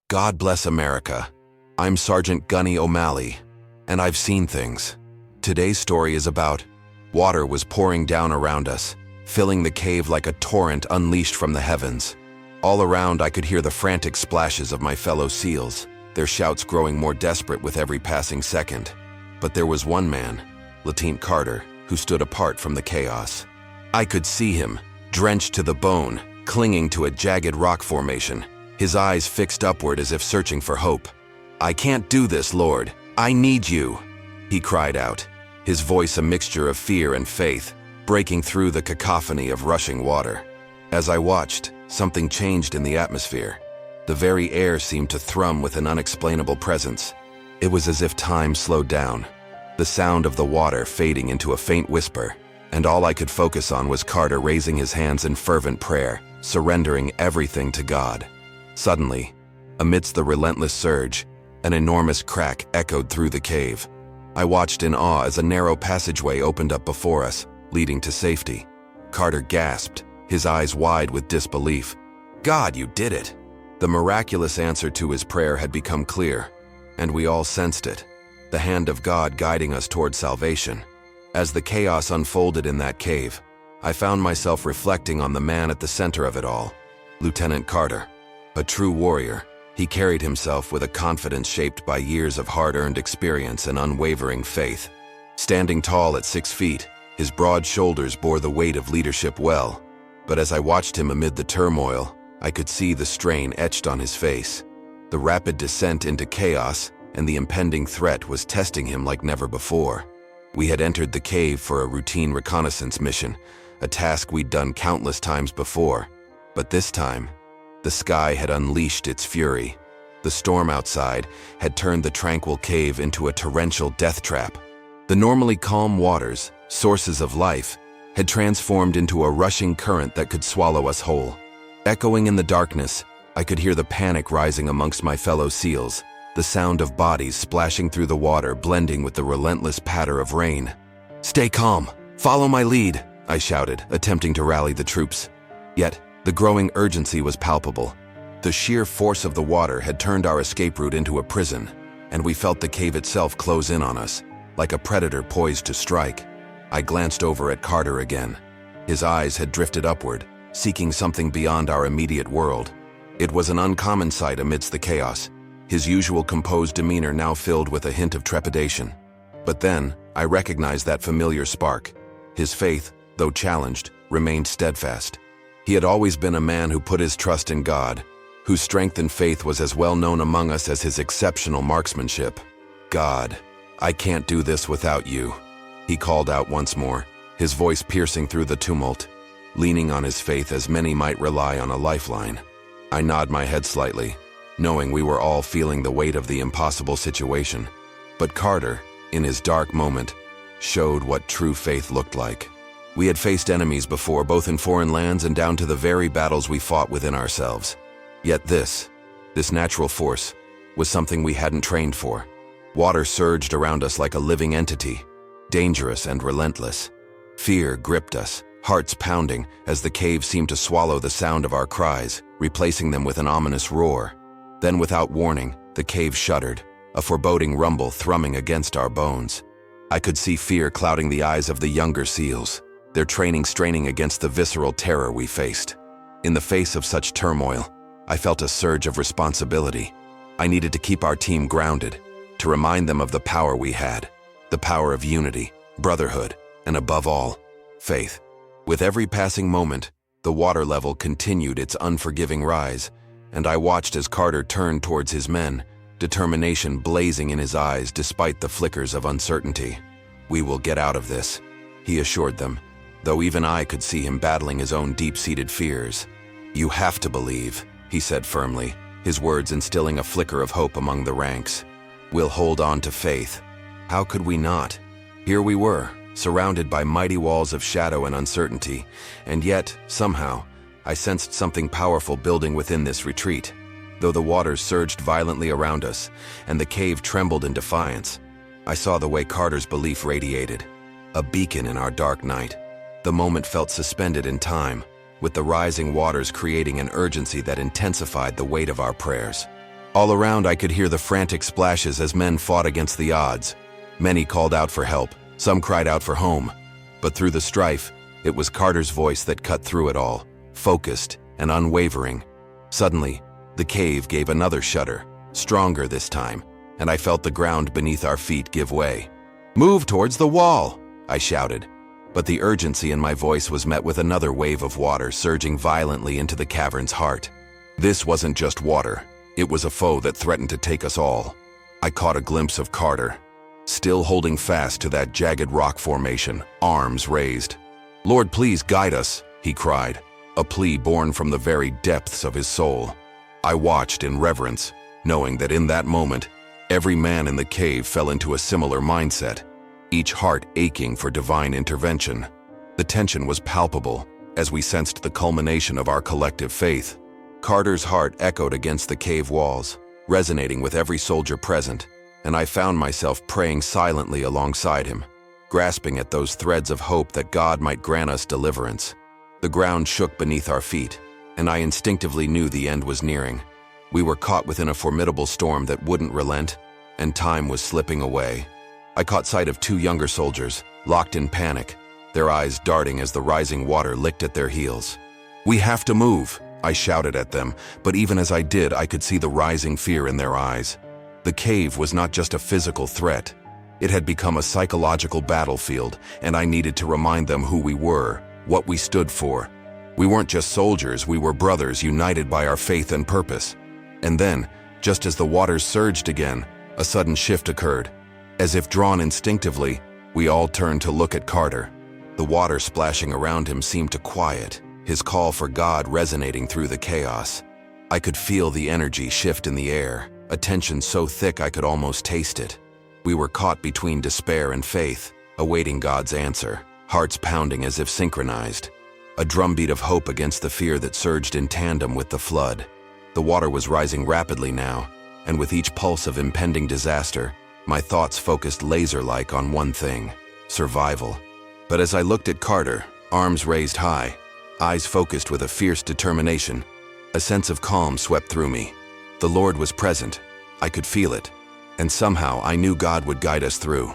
God bless America. I'm Sergeant Gunny O'Malley, and I've seen things. Today's story is about water was pouring down around us, filling the cave like a torrent unleashed from the heavens. All around I could hear the frantic splashes of my fellow SEALs, their shouts growing more desperate with every passing second. But there was one man, Lieutenant Carter, who stood apart from the chaos. I could see him, drenched to the bone, clinging to a jagged rock formation, his eyes fixed upward as if searching for hope. "I can't do this, Lord. I need you," he cried out, his voice a mixture of fear and faith, breaking through the cacophony of rushing water. As I watched, something changed in the atmosphere. The very air seemed to thrum with an unexplainable presence. It was as if time slowed down, the sound of the water fading into a faint whisper, and all I could focus on was Carter raising his hands in fervent prayer, surrendering everything to God. Suddenly, amidst the relentless surge, an enormous crack echoed through the cave. I watched in awe as a narrow passageway opened up before us, leading to safety. Carter gasped, his eyes wide with disbelief. "God, you did it!" The miraculous answer to his prayer had become clear, and we all sensed it, the hand of God guiding us toward salvation. As the chaos unfolded in that cave, I found myself reflecting on the man at the center of it all, Lieutenant Carter. A true warrior, he carried himself with a confidence shaped by years of hard-earned experience and unwavering faith. Standing tall at 6 feet, his broad shoulders bore the weight of leadership well. But as I watched him amid the turmoil, I could see the strain etched on his face. The rapid descent into chaos and the impending threat was testing him like never before. We had entered the cave for a routine reconnaissance mission, a task we'd done countless times before. But this time, the sky had unleashed its fury. The storm outside had turned the tranquil cave into a torrential death trap. The normally calm waters, sources of life, had transformed into a rushing current that could swallow us whole. Echoing in the darkness, I could hear the panic rising amongst my fellow SEALs, the sound of bodies splashing through the water blending with the relentless patter of rain. "Stay calm! Follow my lead!" I shouted, attempting to rally the troops. Yet, the growing urgency was palpable. The sheer force of the water had turned our escape route into a prison, and we felt the cave itself close in on us, like a predator poised to strike. I glanced over at Carter again. His eyes had drifted upward, seeking something beyond our immediate world. It was an uncommon sight amidst the chaos, his usual composed demeanor now filled with a hint of trepidation. But then, I recognized that familiar spark. His faith, though challenged, remained steadfast. He had always been a man who put his trust in God, whose strength and faith was as well known among us as his exceptional marksmanship. "God, I can't do this without you," he called out once more, his voice piercing through the tumult. Leaning on his faith as many might rely on a lifeline, I nodded my head slightly, knowing we were all feeling the weight of the impossible situation. But Carter, in his dark moment, showed what true faith looked like. We had faced enemies before, both in foreign lands and down to the very battles we fought within ourselves. Yet this natural force, was something we hadn't trained for. Water surged around us like a living entity, dangerous and relentless. Fear gripped us, hearts pounding, as the cave seemed to swallow the sound of our cries, replacing them with an ominous roar. Then, without warning, the cave shuddered, a foreboding rumble thrumming against our bones. I could see fear clouding the eyes of the younger SEALs, their training straining against the visceral terror we faced. In the face of such turmoil, I felt a surge of responsibility. I needed to keep our team grounded, to remind them of the power we had, the power of unity, brotherhood, and above all, faith. With every passing moment, the water level continued its unforgiving rise, and I watched as Carter turned towards his men, determination blazing in his eyes despite the flickers of uncertainty. "We will get out of this," he assured them, though even I could see him battling his own deep-seated fears. "You have to believe," he said firmly, his words instilling a flicker of hope among the ranks. "We'll hold on to faith." How could we not? Here we were, surrounded by mighty walls of shadow and uncertainty, and yet, somehow, I sensed something powerful building within this retreat. Though the waters surged violently around us, and the cave trembled in defiance, I saw the way Carter's belief radiated, a beacon in our dark night. The moment felt suspended in time, with the rising waters creating an urgency that intensified the weight of our prayers. All around I could hear the frantic splashes as men fought against the odds. Many called out for help, some cried out for home. But through the strife, it was Carter's voice that cut through it all, focused and unwavering. Suddenly, the cave gave another shudder, stronger this time, and I felt the ground beneath our feet give way. "Move towards the wall!" I shouted. But the urgency in my voice was met with another wave of water surging violently into the cavern's heart. This wasn't just water. It was a foe that threatened to take us all. I caught a glimpse of Carter, still holding fast to that jagged rock formation, arms raised. "Lord, please guide us," he cried, a plea born from the very depths of his soul. I watched in reverence, knowing that in that moment, every man in the cave fell into a similar mindset, each heart aching for divine intervention. The tension was palpable as we sensed the culmination of our collective faith. Carter's heart echoed against the cave walls, resonating with every soldier present, and I found myself praying silently alongside him, grasping at those threads of hope that God might grant us deliverance. The ground shook beneath our feet, and I instinctively knew the end was nearing. We were caught within a formidable storm that wouldn't relent, and time was slipping away. I caught sight of two younger soldiers, locked in panic, their eyes darting as the rising water licked at their heels. "We have to move," I shouted at them, but even as I did, I could see the rising fear in their eyes. The cave was not just a physical threat. It had become a psychological battlefield, and I needed to remind them who we were, what we stood for. We weren't just soldiers, we were brothers united by our faith and purpose. And then, just as the waters surged again, a sudden shift occurred. As if drawn instinctively, we all turned to look at Carter. The water splashing around him seemed to quiet, his call for God resonating through the chaos. I could feel the energy shift in the air, a tension so thick I could almost taste it. We were caught between despair and faith, awaiting God's answer, hearts pounding as if synchronized. A drumbeat of hope against the fear that surged in tandem with the flood. The water was rising rapidly now, and with each pulse of impending disaster, my thoughts focused laser-like on one thing: survival. But as I looked at Carter, arms raised high, eyes focused with a fierce determination, a sense of calm swept through me. The Lord was present. I could feel it. And somehow I knew God would guide us through.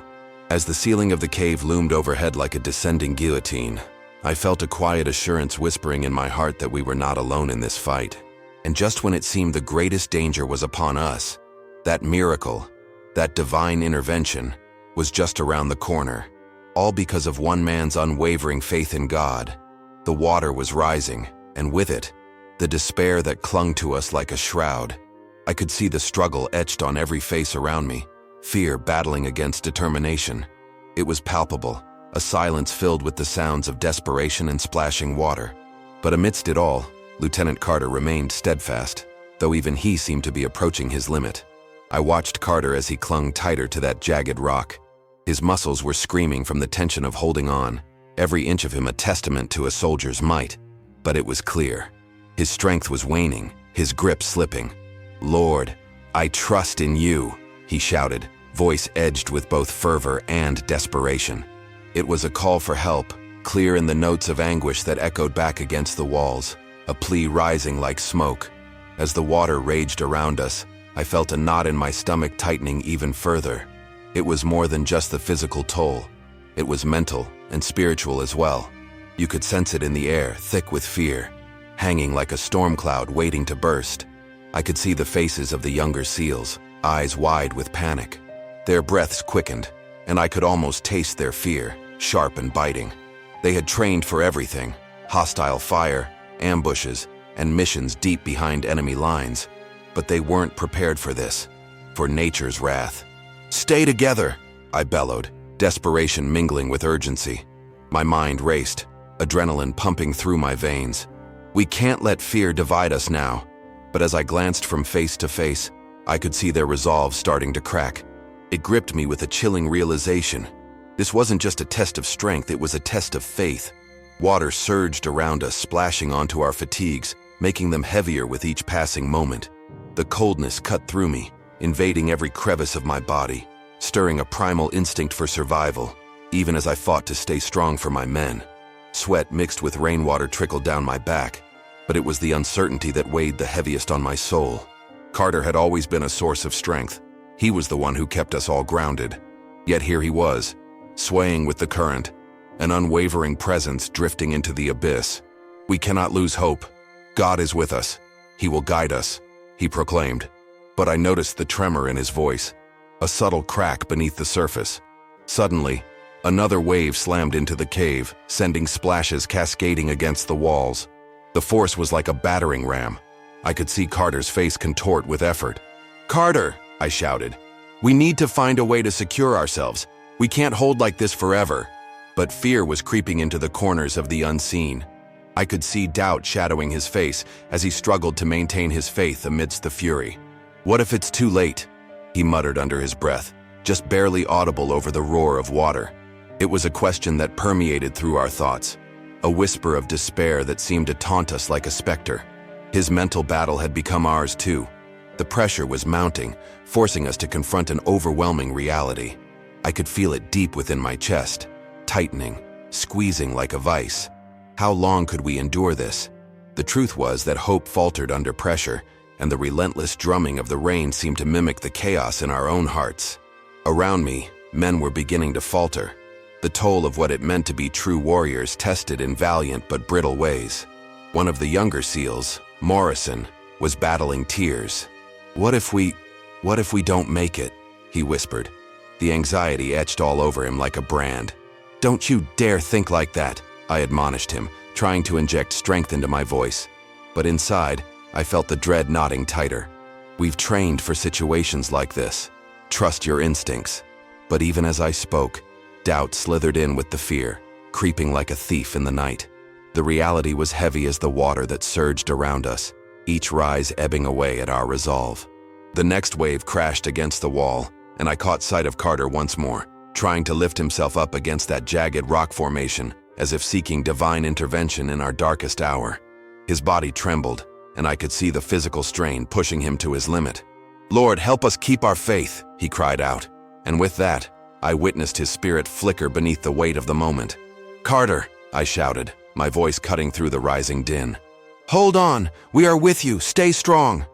As the ceiling of the cave loomed overhead like a descending guillotine, I felt a quiet assurance whispering in my heart that we were not alone in this fight. And just when it seemed the greatest danger was upon us, that miracle, that divine intervention, was just around the corner. All because of one man's unwavering faith in God. The water was rising, and with it, the despair that clung to us like a shroud. I could see the struggle etched on every face around me, fear battling against determination. It was palpable, a silence filled with the sounds of desperation and splashing water. But amidst it all, Lieutenant Carter remained steadfast, though even he seemed to be approaching his limit. I watched Carter as he clung tighter to that jagged rock. His muscles were screaming from the tension of holding on, every inch of him a testament to a soldier's might. But it was clear. His strength was waning, his grip slipping. "Lord, I trust in you," he shouted, voice edged with both fervor and desperation. It was a call for help, clear in the notes of anguish that echoed back against the walls, a plea rising like smoke. As the water raged around us, I felt a knot in my stomach tightening even further. It was more than just the physical toll. It was mental and spiritual as well. You could sense it in the air, thick with fear, hanging like a storm cloud waiting to burst. I could see the faces of the younger SEALs, eyes wide with panic. Their breaths quickened, and I could almost taste their fear, sharp and biting. They had trained for everything: hostile fire, ambushes, and missions deep behind enemy lines. But they weren't prepared for this, for nature's wrath. "Stay together!" I bellowed, desperation mingling with urgency. My mind raced, adrenaline pumping through my veins. We can't let fear divide us now. But as I glanced from face to face, I could see their resolve starting to crack. It gripped me with a chilling realization. This wasn't just a test of strength, it was a test of faith. Water surged around us, splashing onto our fatigues, making them heavier with each passing moment. The coldness cut through me, invading every crevice of my body, stirring a primal instinct for survival, even as I fought to stay strong for my men. Sweat mixed with rainwater trickled down my back, but it was the uncertainty that weighed the heaviest on my soul. Carter had always been a source of strength. He was the one who kept us all grounded. Yet here he was, swaying with the current, an unwavering presence drifting into the abyss. We cannot lose hope. God is with us. He will guide us, he proclaimed. But I noticed the tremor in his voice, a subtle crack beneath the surface. Suddenly, another wave slammed into the cave, sending splashes cascading against the walls. The force was like a battering ram. I could see Carter's face contort with effort. "Carter," I shouted, "we need to find a way to secure ourselves. We can't hold like this forever." But fear was creeping into the corners of the unseen. I could see doubt shadowing his face as he struggled to maintain his faith amidst the fury. "What if it's too late?" he muttered under his breath, just barely audible over the roar of water. It was a question that permeated through our thoughts, a whisper of despair that seemed to taunt us like a specter. His mental battle had become ours too. The pressure was mounting, forcing us to confront an overwhelming reality. I could feel it deep within my chest, tightening, squeezing like a vice. How long could we endure this? The truth was that hope faltered under pressure, and the relentless drumming of the rain seemed to mimic the chaos in our own hearts. Around me, men were beginning to falter, the toll of what it meant to be true warriors tested in valiant but brittle ways. One of the younger SEALs, Morrison, was battling tears. What if we don't make it?" he whispered. The anxiety etched all over him like a brand. "Don't you dare think like that," I admonished him, trying to inject strength into my voice. But inside, I felt the dread knotting tighter. "We've trained for situations like this. Trust your instincts." But even as I spoke, doubt slithered in with the fear, creeping like a thief in the night. The reality was heavy as the water that surged around us, each rise ebbing away at our resolve. The next wave crashed against the wall, and I caught sight of Carter once more, trying to lift himself up against that jagged rock formation, as if seeking divine intervention in our darkest hour. His body trembled, and I could see the physical strain pushing him to his limit. "Lord, help us keep our faith," he cried out, and with that, I witnessed his spirit flicker beneath the weight of the moment. "Carter," I shouted, my voice cutting through the rising din. "Hold on, we are with you, stay strong."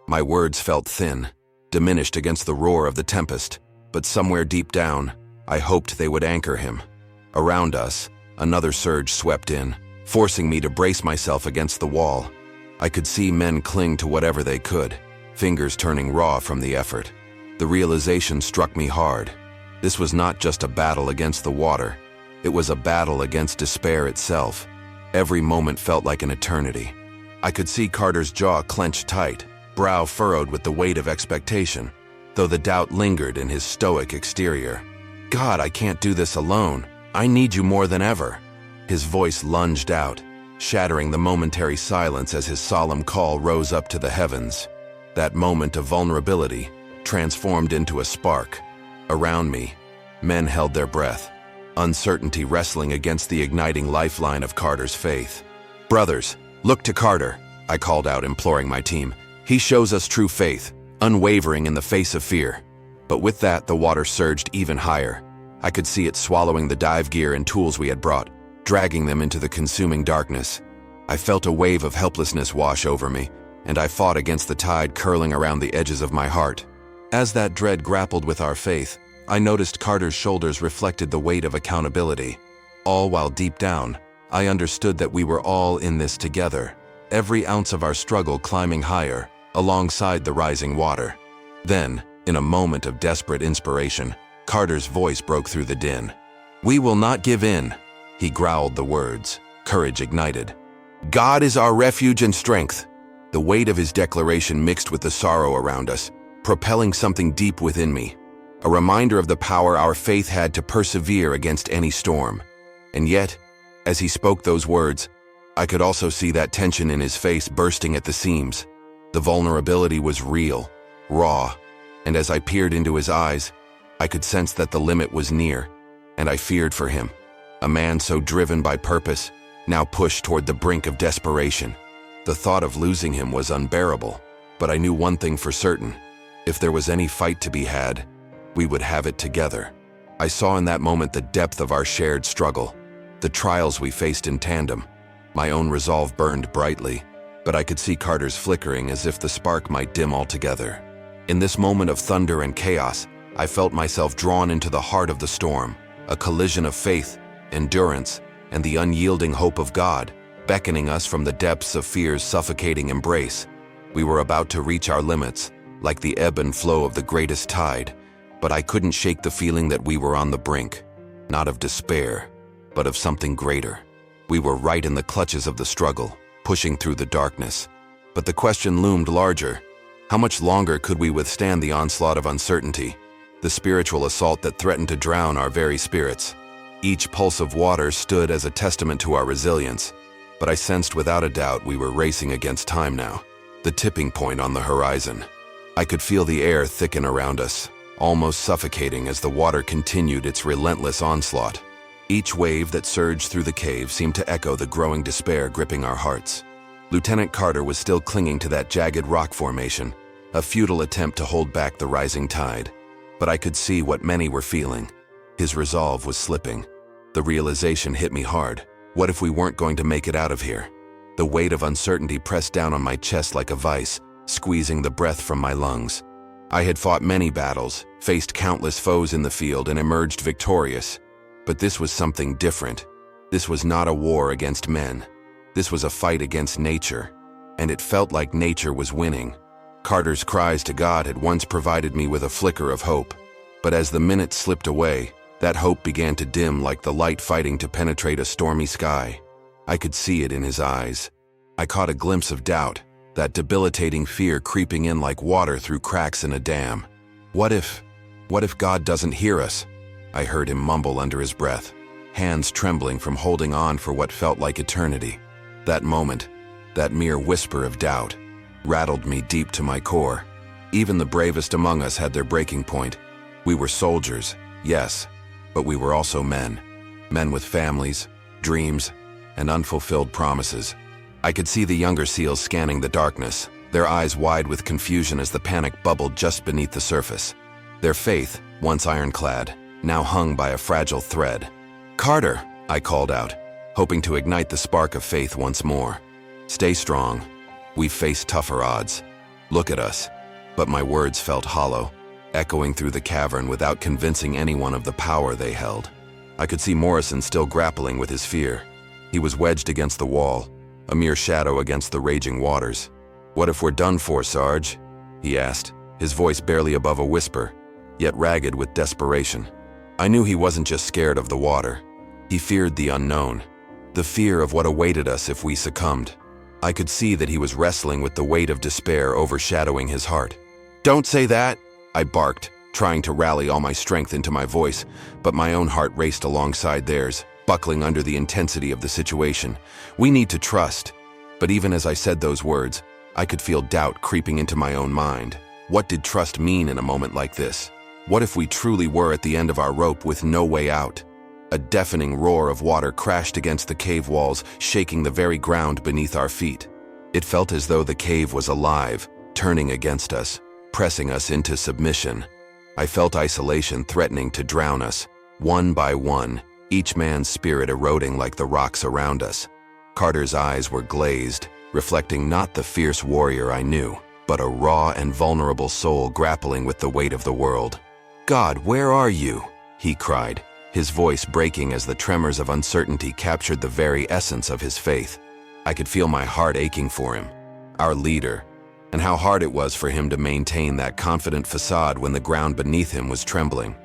My words felt thin, diminished against the roar of the tempest, but somewhere deep down, I hoped they would anchor him. Around us, another surge swept in, forcing me to brace myself against the wall. I could see men cling to whatever they could, fingers turning raw from the effort. The realization struck me hard. This was not just a battle against the water. It was a battle against despair itself. Every moment felt like an eternity. I could see Carter's jaw clenched tight, brow furrowed with the weight of expectation, though the doubt lingered in his stoic exterior. "God, I can't do this alone. I need you more than ever." His voice lunged out, shattering the momentary silence as his solemn call rose up to the heavens. That moment of vulnerability transformed into a spark. Around me, men held their breath, uncertainty wrestling against the igniting lifeline of Carter's faith. "Brothers, look to Carter," I called out, imploring my team. "He shows us true faith, unwavering in the face of fear." But with that, the water surged even higher. I could see it swallowing the dive gear and tools we had brought, dragging them into the consuming darkness. I felt a wave of helplessness wash over me, and I fought against the tide curling around the edges of my heart. As that dread grappled with our faith, I noticed Carter's shoulders reflected the weight of accountability. All while deep down, I understood that we were all in this together, every ounce of our struggle climbing higher, alongside the rising water. Then, in a moment of desperate inspiration, Carter's voice broke through the din. "We will not give in," he growled the words, courage ignited. "God is our refuge and strength." The weight of his declaration mixed with the sorrow around us, propelling something deep within me, a reminder of the power our faith had to persevere against any storm. And yet, as he spoke those words, I could also see that tension in his face bursting at the seams. The vulnerability was real, raw, and as I peered into his eyes, I could sense that the limit was near, and I feared for him. A man so driven by purpose, now pushed toward the brink of desperation. The thought of losing him was unbearable, but I knew one thing for certain. If there was any fight to be had, we would have it together. I saw in that moment the depth of our shared struggle, the trials we faced in tandem. My own resolve burned brightly, but I could see Carter's flickering as if the spark might dim altogether. In this moment of thunder and chaos, I felt myself drawn into the heart of the storm, a collision of faith, endurance, and the unyielding hope of God, beckoning us from the depths of fear's suffocating embrace. We were about to reach our limits, like the ebb and flow of the greatest tide, but I couldn't shake the feeling that we were on the brink, not of despair, but of something greater. We were right in the clutches of the struggle, pushing through the darkness. But the question loomed larger. How much longer could we withstand the onslaught of uncertainty, the spiritual assault that threatened to drown our very spirits? Each pulse of water stood as a testament to our resilience, but I sensed without a doubt we were racing against time now, the tipping point on the horizon. I could feel the air thicken around us, almost suffocating as the water continued its relentless onslaught. Each wave that surged through the cave seemed to echo the growing despair gripping our hearts. Lieutenant Carter was still clinging to that jagged rock formation, a futile attempt to hold back the rising tide. But I could see what many were feeling. His resolve was slipping. The realization hit me hard. What if we weren't going to make it out of here? The weight of uncertainty pressed down on my chest like a vice, squeezing the breath from my lungs. I had fought many battles, faced countless foes in the field, and emerged victorious. But this was something different. This was not a war against men. This was a fight against nature, and it felt like nature was winning. Carter's cries to God had once provided me with a flicker of hope, but as the minutes slipped away, that hope began to dim like the light fighting to penetrate a stormy sky. I could see it in his eyes. I caught a glimpse of doubt, that debilitating fear creeping in like water through cracks in a dam. What if God doesn't hear us? I heard him mumble under his breath, hands trembling from holding on for what felt like eternity. That moment, that mere whisper of doubt, rattled me deep to my core. Even the bravest among us had their breaking point. We were soldiers, yes, but we were also men. Men with families, dreams, and unfulfilled promises. I could see the younger SEALs scanning the darkness, their eyes wide with confusion as the panic bubbled just beneath the surface. Their faith, once ironclad, now hung by a fragile thread. "Carter," I called out, hoping to ignite the spark of faith once more. "Stay strong. We've faced tougher odds. Look at us." But my words felt hollow, echoing through the cavern without convincing anyone of the power they held. I could see Morrison still grappling with his fear. He was wedged against the wall, a mere shadow against the raging waters. "What if we're done for, Sarge?" he asked, his voice barely above a whisper, yet ragged with desperation. I knew he wasn't just scared of the water. He feared the unknown, the fear of what awaited us if we succumbed. I could see that he was wrestling with the weight of despair overshadowing his heart. "Don't say that!" I barked, trying to rally all my strength into my voice, but my own heart raced alongside theirs, buckling under the intensity of the situation. "We need to trust." But even as I said those words, I could feel doubt creeping into my own mind. What did trust mean in a moment like this? What if we truly were at the end of our rope with no way out? A deafening roar of water crashed against the cave walls, shaking the very ground beneath our feet. It felt as though the cave was alive, turning against us, pressing us into submission. I felt isolation threatening to drown us, one by one, each man's spirit eroding like the rocks around us. Carter's eyes were glazed, reflecting not the fierce warrior I knew, but a raw and vulnerable soul grappling with the weight of the world. "God, where are you?" he cried, his voice breaking as the tremors of uncertainty captured the very essence of his faith. I could feel my heart aching for him, our leader, and how hard it was for him to maintain that confident facade when the ground beneath him was trembling.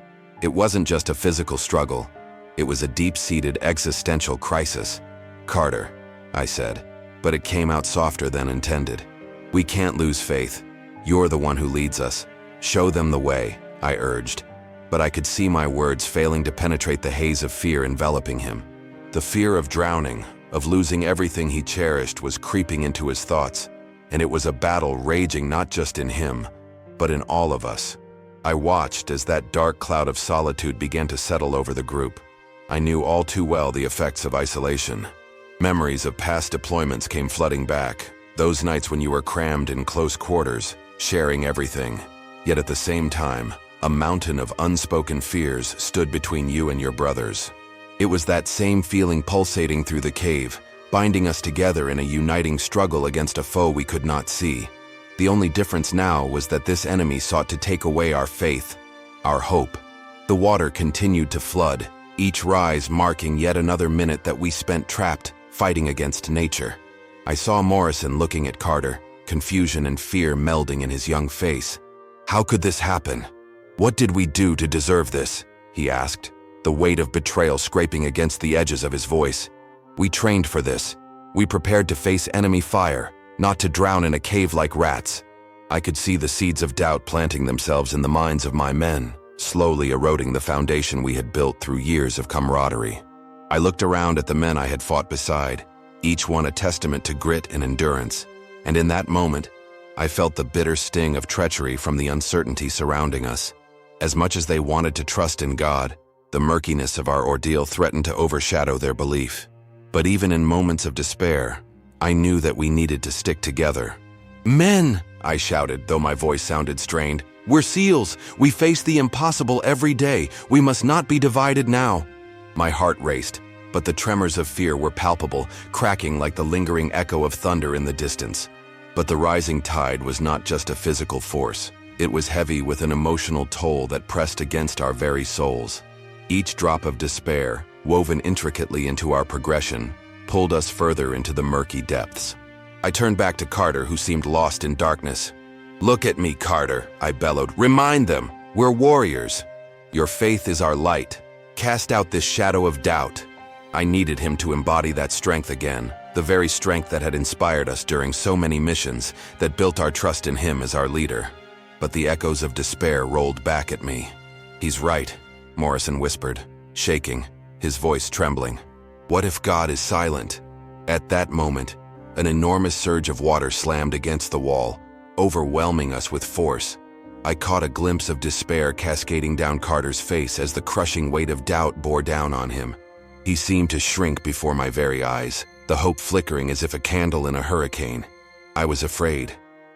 It wasn't just a physical struggle, it was a deep-seated existential crisis. "Carter," I said, but it came out softer than intended. "We can't lose faith. You're the one who leads us. Show them the way," I urged. But I could see my words failing to penetrate the haze of fear enveloping him. The fear of drowning, of losing everything he cherished, was creeping into his thoughts, and it was a battle raging not just in him, but in all of us. I watched as that dark cloud of solitude began to settle over the group. I knew all too well the effects of isolation. Memories of past deployments came flooding back, those nights when you were crammed in close quarters, sharing everything. Yet at the same time, a mountain of unspoken fears stood between you and your brothers. It was that same feeling pulsating through the cave, binding us together in a uniting struggle against a foe we could not see. The only difference now was that this enemy sought to take away our faith, our hope. The water continued to flood, each rise marking yet another minute that we spent trapped, fighting against nature. I saw Morrison looking at Carter, confusion and fear melding in his young face. How could this happen? What did we do to deserve this? He asked, the weight of betrayal scraping against the edges of his voice. We trained for this. We prepared to face enemy fire, not to drown in a cave like rats. I could see the seeds of doubt planting themselves in the minds of my men, slowly eroding the foundation we had built through years of camaraderie. I looked around at the men I had fought beside, each one a testament to grit and endurance, and in that moment, I felt the bitter sting of treachery from the uncertainty surrounding us. As much as they wanted to trust in God, the murkiness of our ordeal threatened to overshadow their belief. But even in moments of despair, I knew that we needed to stick together. "Men!" I shouted, though my voice sounded strained. "We're SEALs! We face the impossible every day! We must not be divided now!" My heart raced, but the tremors of fear were palpable, cracking like the lingering echo of thunder in the distance. But the rising tide was not just a physical force. It was heavy with an emotional toll that pressed against our very souls. Each drop of despair, woven intricately into our progression, pulled us further into the murky depths. I turned back to Carter, who seemed lost in darkness. "Look at me, Carter," I bellowed. "Remind them, we're warriors. Your faith is our light. Cast out this shadow of doubt." I needed him to embody that strength again, the very strength that had inspired us during so many missions, that built our trust in him as our leader. But the echoes of despair rolled back at me. "He's right," Morrison whispered, shaking, his voice trembling. "What if God is silent?" At that moment, an enormous surge of water slammed against the wall, overwhelming us with force. I caught a glimpse of despair cascading down Carter's face as the crushing weight of doubt bore down on him. He seemed to shrink before my very eyes, the hope flickering as if a candle in a hurricane. I was afraid.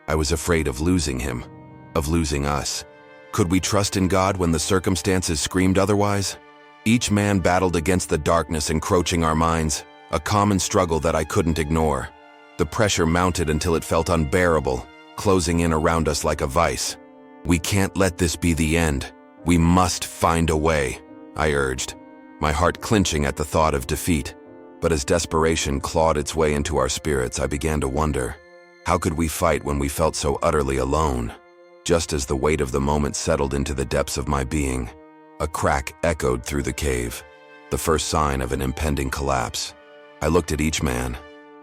I was afraid of losing him, of losing us. Could we trust in God when the circumstances screamed otherwise? Each man battled against the darkness encroaching our minds, a common struggle that I couldn't ignore. The pressure mounted until it felt unbearable, closing in around us like a vice. "We can't let this be the end. We must find a way," I urged, my heart clenching at the thought of defeat. But as desperation clawed its way into our spirits, I began to wonder, how could we fight when we felt so utterly alone? Just as the weight of the moment settled into the depths of my being, a crack echoed through the cave, the first sign of an impending collapse. I looked at each man,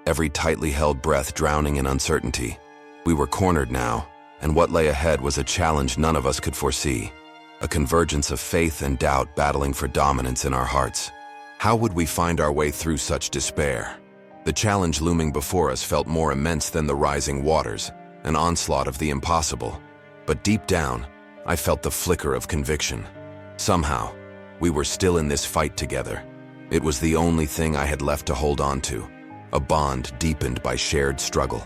every tightly held breath drowning in uncertainty. We were cornered now, and what lay ahead was a challenge none of us could foresee, a convergence of faith and doubt battling for dominance in our hearts. How would we find our way through such despair? The challenge looming before us felt more immense than the rising waters, an onslaught of the impossible. But deep down, I felt the flicker of conviction. Somehow, we were still in this fight together. It was the only thing I had left to hold on to, a bond deepened by shared struggle,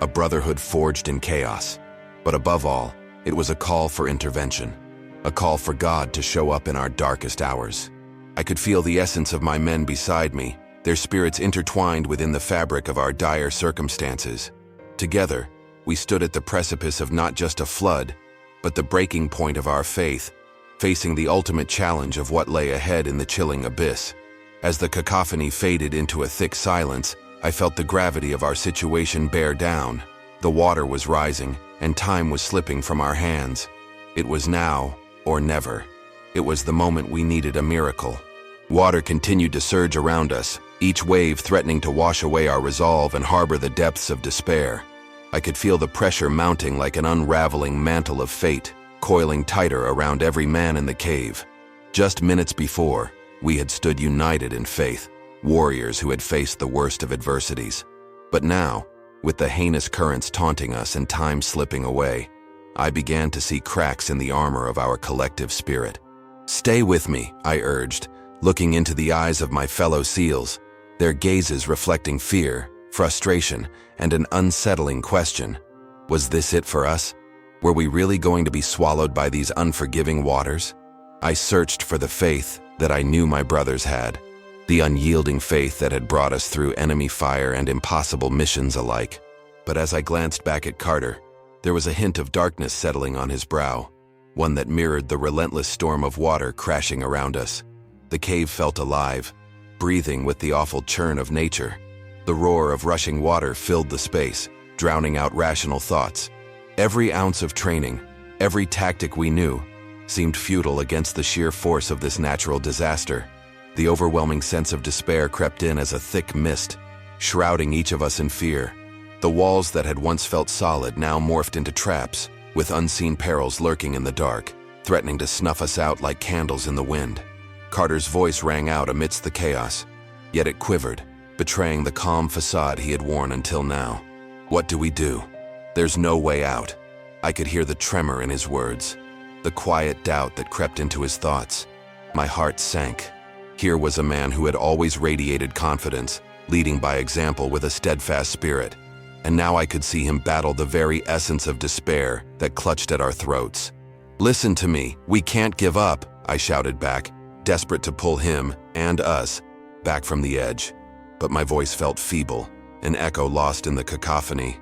a brotherhood forged in chaos. But above all, it was a call for intervention, a call for God to show up in our darkest hours. I could feel the essence of my men beside me, their spirits intertwined within the fabric of our dire circumstances. Together, we stood at the precipice of not just a flood, but the breaking point of our faith, facing the ultimate challenge of what lay ahead in the chilling abyss. As the cacophony faded into a thick silence, I felt the gravity of our situation bear down. The water was rising, and time was slipping from our hands. It was now or never. It was the moment we needed a miracle. Water continued to surge around us, each wave threatening to wash away our resolve and harbor the depths of despair. I could feel the pressure mounting like an unraveling mantle of fate, coiling tighter around every man in the cave. Just minutes before, we had stood united in faith, warriors who had faced the worst of adversities. But now, with the heinous currents taunting us and time slipping away, I began to see cracks in the armor of our collective spirit. "Stay with me," I urged, looking into the eyes of my fellow SEALs, their gazes reflecting fear, frustration, and an unsettling question. Was this it for us? Were we really going to be swallowed by these unforgiving waters? I searched for the faith that I knew my brothers had. the unyielding faith that had brought us through enemy fire and impossible missions alike. But as I glanced back at Carter, there was a hint of darkness settling on his brow, one that mirrored the relentless storm of water crashing around us. The cave felt alive, breathing with the awful churn of nature. The roar of rushing water filled the space, drowning out rational thoughts. Every ounce of training, every tactic we knew, seemed futile against the sheer force of this natural disaster. The overwhelming sense of despair crept in as a thick mist, shrouding each of us in fear. The walls that had once felt solid now morphed into traps, with unseen perils lurking in the dark, threatening to snuff us out like candles in the wind. Carter's voice rang out amidst the chaos, yet it quivered, betraying the calm facade he had worn until now. What do we do? There's no way out. I could hear the tremor in his words, the quiet doubt that crept into his thoughts. My heart sank. Here was a man who had always radiated confidence, leading by example with a steadfast spirit. And now I could see him battle the very essence of despair that clutched at our throats. "Listen to me, we can't give up," I shouted back, desperate to pull him, and us, back from the edge. But my voice felt feeble, an echo lost in the cacophony.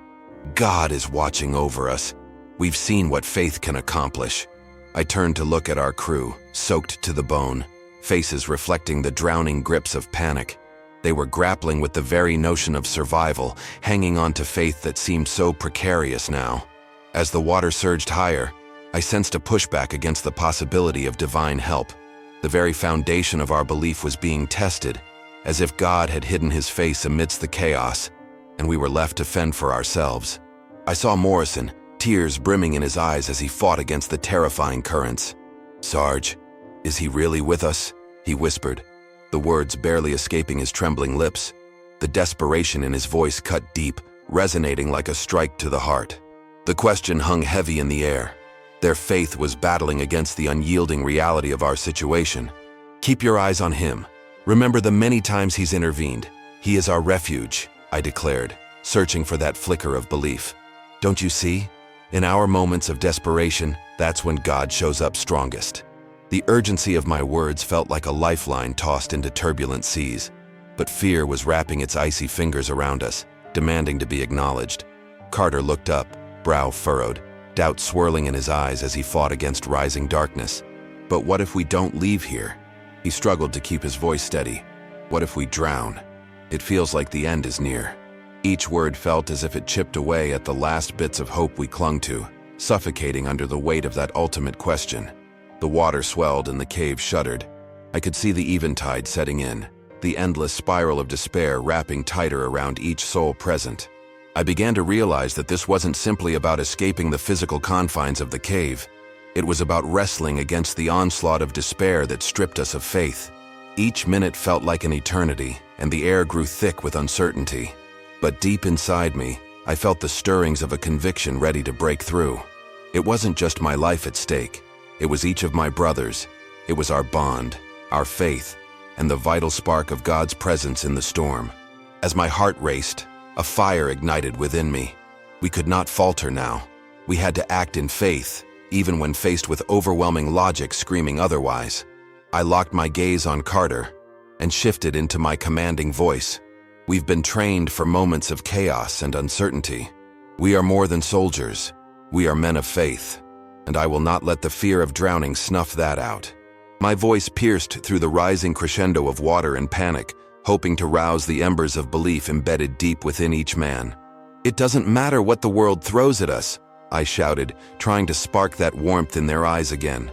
"God is watching over us. We've seen what faith can accomplish." I turned to look at our crew, soaked to the bone, faces reflecting the drowning grips of panic. They were grappling with the very notion of survival, hanging on to faith that seemed so precarious now. As the water surged higher, I sensed a pushback against the possibility of divine help. The very foundation of our belief was being tested, as if God had hidden his face amidst the chaos, and we were left to fend for ourselves. I saw Morrison, tears brimming in his eyes as he fought against the terrifying currents. "Sarge, is he really with us?" he whispered, the words barely escaping his trembling lips. The desperation in his voice cut deep, resonating like a strike to the heart. The question hung heavy in the air. Their faith was battling against the unyielding reality of our situation. "Keep your eyes on him. Remember the many times he's intervened. He is our refuge," I declared, searching for that flicker of belief. "Don't you see? In our moments of desperation, that's when God shows up strongest." The urgency of my words felt like a lifeline tossed into turbulent seas, but fear was wrapping its icy fingers around us, demanding to be acknowledged. Carter looked up, brow furrowed, doubt swirling in his eyes as he fought against rising darkness. "But what if we don't leave here?" He struggled to keep his voice steady. "What if we drown? It feels like the end is near." Each word felt as if it chipped away at the last bits of hope we clung to, suffocating under the weight of that ultimate question. The water swelled and the cave shuddered. I could see the eventide setting in, the endless spiral of despair wrapping tighter around each soul present. I began to realize that this wasn't simply about escaping the physical confines of the cave. It was about wrestling against the onslaught of despair that stripped us of faith. Each minute felt like an eternity, and the air grew thick with uncertainty. But deep inside me, I felt the stirrings of a conviction ready to break through. It wasn't just my life at stake. It was each of my brothers. It was our bond, our faith, and the vital spark of God's presence in the storm. As my heart raced, a fire ignited within me. We could not falter now. We had to act in faith, even when faced with overwhelming logic screaming otherwise. I locked my gaze on Carter and shifted into my commanding voice. "We've been trained for moments of chaos and uncertainty. We are more than soldiers. We are men of faith, and I will not let the fear of drowning snuff that out." My voice pierced through the rising crescendo of water and panic, hoping to rouse the embers of belief embedded deep within each man. "It doesn't matter what the world throws at us," I shouted, trying to spark that warmth in their eyes again.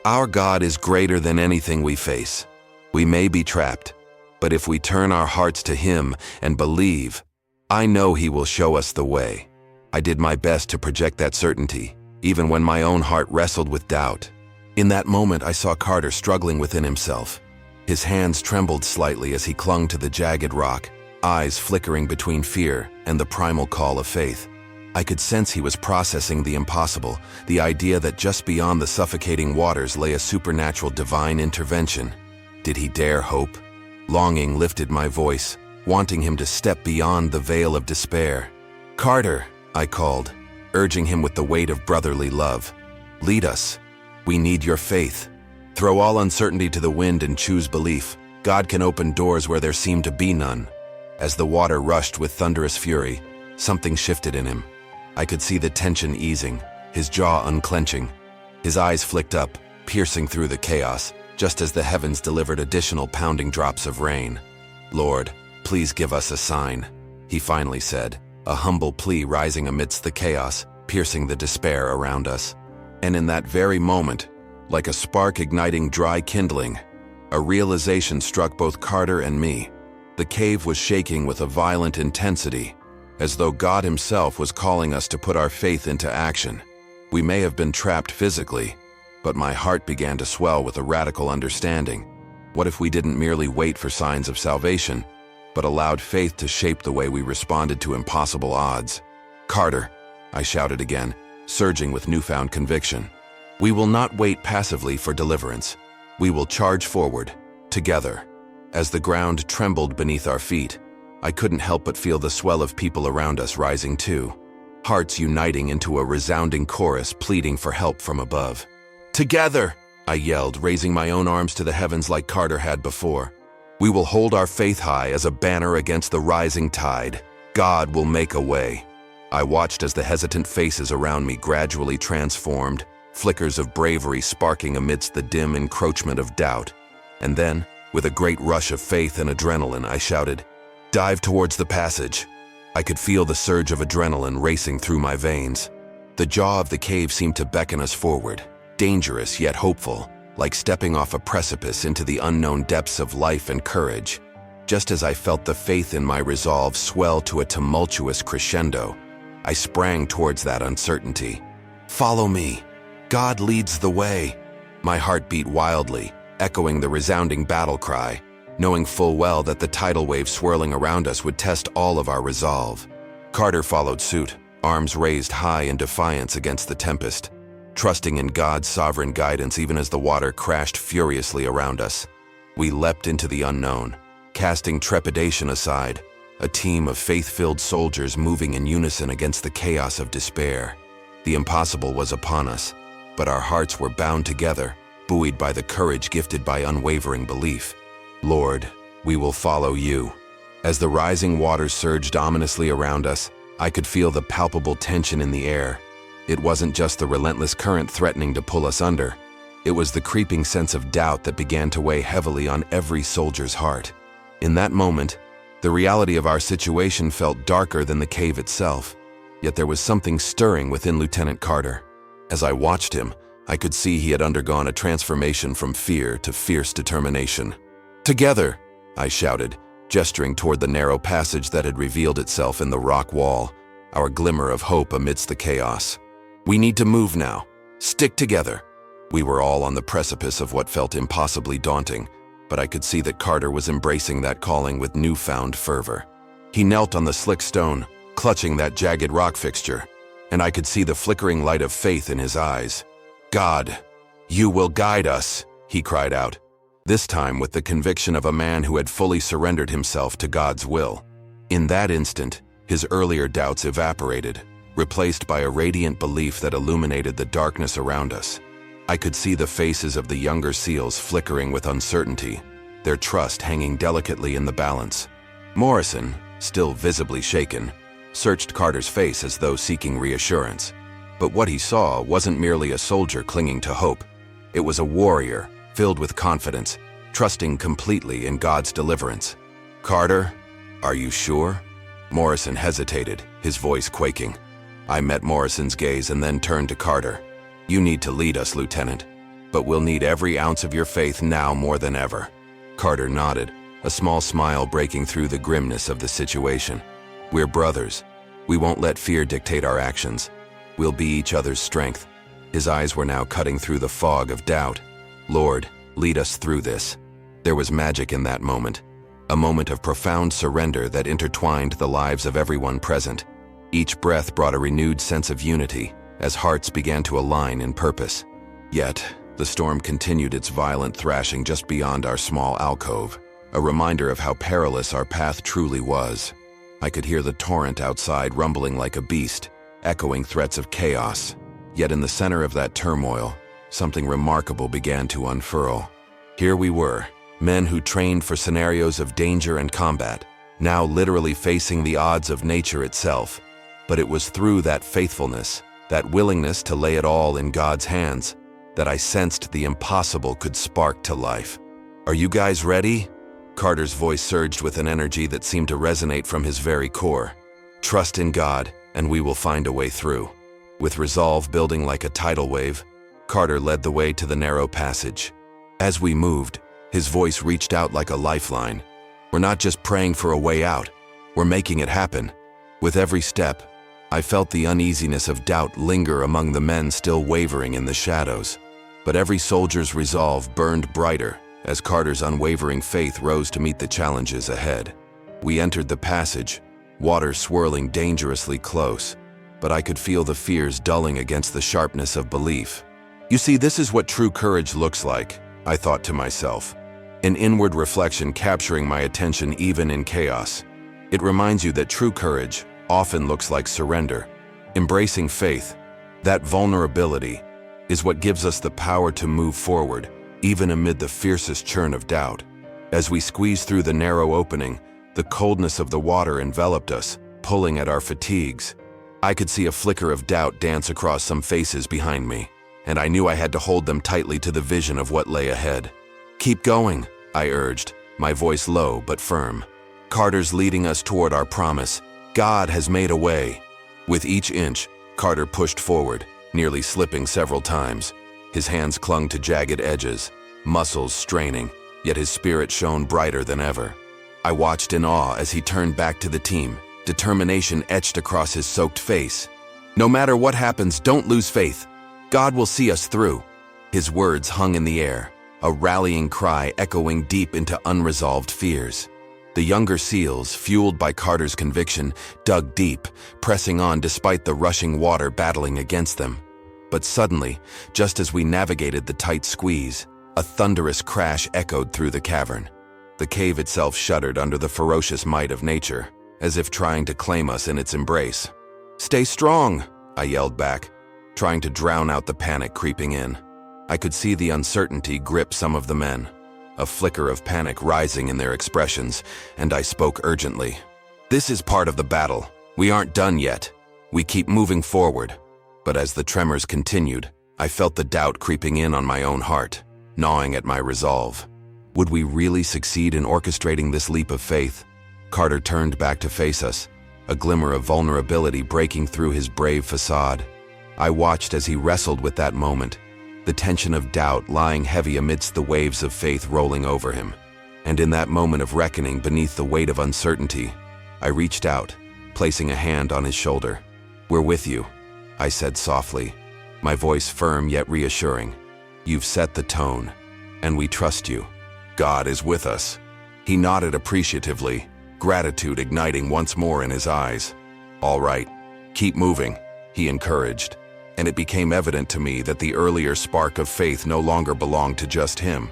"Our God is greater than anything we face. We may be trapped, but if we turn our hearts to Him and believe, I know He will show us the way." I did my best to project that certainty, even when my own heart wrestled with doubt. In that moment, I saw Carter struggling within himself. His hands trembled slightly as he clung to the jagged rock, eyes flickering between fear and the primal call of faith. I could sense he was processing the impossible, the idea that just beyond the suffocating waters lay a supernatural divine intervention. Did he dare hope? Longing lifted my voice, wanting him to step beyond the veil of despair. "Carter," I called, urging him with the weight of brotherly love. "Lead us. We need your faith. Throw all uncertainty to the wind and choose belief. God can open doors where there seemed to be none. As the water rushed with thunderous fury, something shifted in him. I could see the tension easing, his jaw unclenching. His eyes flicked up, piercing through the chaos, just as the heavens delivered additional pounding drops of rain. "Lord, please give us a sign," he finally said, a humble plea rising amidst the chaos, piercing the despair around us. And in that very moment, like a spark igniting dry kindling, a realization struck both Carter and me. The cave was shaking with a violent intensity, as though God himself was calling us to put our faith into action. We may have been trapped physically, but my heart began to swell with a radical understanding. What if we didn't merely wait for signs of salvation, but allowed faith to shape the way we responded to impossible odds? "Carter," I shouted again, surging with newfound conviction. "We will not wait passively for deliverance. We will charge forward, together." As the ground trembled beneath our feet, I couldn't help but feel the swell of people around us rising too, hearts uniting into a resounding chorus pleading for help from above. "Together!" I yelled, raising my own arms to the heavens like Carter had before. "We will hold our faith high as a banner against the rising tide. God will make a way." I watched as the hesitant faces around me gradually transformed, flickers of bravery sparking amidst the dim encroachment of doubt. And then, with a great rush of faith and adrenaline, I shouted, "Dive towards the passage." I could feel the surge of adrenaline racing through my veins. The jaw of the cave seemed to beckon us forward, dangerous yet hopeful, like stepping off a precipice into the unknown depths of life and courage. Just as I felt the faith in my resolve swell to a tumultuous crescendo, I sprang towards that uncertainty. "Follow me. God leads the way." My heart beat wildly, echoing the resounding battle cry, knowing full well that the tidal wave swirling around us would test all of our resolve. Carter followed suit, arms raised high in defiance against the tempest, trusting in God's sovereign guidance even as the water crashed furiously around us. We leapt into the unknown, casting trepidation aside, a team of faith-filled soldiers moving in unison against the chaos of despair. The impossible was upon us, but our hearts were bound together, buoyed by the courage gifted by unwavering belief. "Lord, we will follow you." As the rising waters surged ominously around us, I could feel the palpable tension in the air. It wasn't just the relentless current threatening to pull us under. It was the creeping sense of doubt that began to weigh heavily on every soldier's heart. In that moment, the reality of our situation felt darker than the cave itself, yet there was something stirring within Lieutenant Carter. As I watched him, I could see he had undergone a transformation from fear to fierce determination. "Together!" I shouted, gesturing toward the narrow passage that had revealed itself in the rock wall, our glimmer of hope amidst the chaos. "We need to move now. Stick together." We were all on the precipice of what felt impossibly daunting, but I could see that Carter was embracing that calling with newfound fervor. He knelt on the slick stone, clutching that jagged rock fixture, and I could see the flickering light of faith in his eyes. "God, you will guide us," he cried out, this time with the conviction of a man who had fully surrendered himself to God's will. In that instant, his earlier doubts evaporated, replaced by a radiant belief that illuminated the darkness around us. I could see the faces of the younger SEALs flickering with uncertainty, their trust hanging delicately in the balance. Morrison, still visibly shaken, searched Carter's face as though seeking reassurance. But what he saw wasn't merely a soldier clinging to hope. It was a warrior, filled with confidence, trusting completely in God's deliverance. "Carter, are you sure?" Morrison hesitated, his voice quaking. I met Morrison's gaze and then turned to Carter. "You need to lead us, Lieutenant, but we'll need every ounce of your faith now more than ever." Carter nodded, a small smile breaking through the grimness of the situation. "We're brothers. We won't let fear dictate our actions. We'll be each other's strength." His eyes were now cutting through the fog of doubt. "Lord, lead us through this." There was magic in that moment, a moment of profound surrender that intertwined the lives of everyone present. Each breath brought a renewed sense of unity, as hearts began to align in purpose. Yet, the storm continued its violent thrashing just beyond our small alcove, a reminder of how perilous our path truly was. I could hear the torrent outside rumbling like a beast, echoing threats of chaos. Yet in the center of that turmoil, something remarkable began to unfurl. Here we were, Men who trained for scenarios of danger and combat, now literally facing the odds of nature itself. But it was through that faithfulness, that willingness to lay it all in God's hands, that I sensed the impossible could spark to life. "Are you guys ready?" Carter's voice surged with an energy that seemed to resonate from his very core. "Trust in God, and we will find a way through." With resolve building like a tidal wave, Carter led the way to the narrow passage. As we moved, his voice reached out like a lifeline. "We're not just praying for a way out, we're making it happen." With every step, I felt the uneasiness of doubt linger among the men still wavering in the shadows. But every soldier's resolve burned brighter as Carter's unwavering faith rose to meet the challenges ahead. We entered the passage, water swirling dangerously close, but I could feel the fears dulling against the sharpness of belief. "You see, this is what true courage looks like," I thought to myself, an inward reflection capturing my attention even in chaos. It reminds you that true courage often looks like surrender. Embracing faith, that vulnerability, is what gives us the power to move forward, even amid the fiercest churn of doubt. As we squeezed through the narrow opening, the coldness of the water enveloped us, pulling at our fatigues. I could see a flicker of doubt dance across some faces behind me, and I knew I had to hold them tightly to the vision of what lay ahead. "Keep going," I urged, my voice low but firm. "Carter's leading us toward our promise. God has made a way." With each inch, Carter pushed forward, nearly slipping several times. His hands clung to jagged edges, muscles straining, yet his spirit shone brighter than ever. I watched in awe as he turned back to the team, determination etched across his soaked face. "No matter what happens, don't lose faith. God will see us through." His words hung in the air, a rallying cry echoing deep into unresolved fears. The younger SEALs, fueled by Carter's conviction, dug deep, pressing on despite the rushing water battling against them. But suddenly, just as we navigated the tight squeeze, a thunderous crash echoed through the cavern. The cave itself shuddered under the ferocious might of nature, as if trying to claim us in its embrace. "Stay strong," I yelled back, trying to drown out the panic creeping in. I could see the uncertainty grip some of the men, a flicker of panic rising in their expressions, and I spoke urgently. "This is part of the battle. We aren't done yet. We keep moving forward." But as the tremors continued, I felt the doubt creeping in on my own heart, gnawing at my resolve. Would we really succeed in orchestrating this leap of faith? Carter turned back to face us, a glimmer of vulnerability breaking through his brave facade. I watched as he wrestled with that moment, the tension of doubt lying heavy amidst the waves of faith rolling over him. And in that moment of reckoning beneath the weight of uncertainty, I reached out, placing a hand on his shoulder. "We're with you," I said softly, my voice firm yet reassuring. "You've set the tone, and we trust you. God is with us." He nodded appreciatively, gratitude igniting once more in his eyes. "All right, keep moving," he encouraged, and it became evident to me that the earlier spark of faith no longer belonged to just him.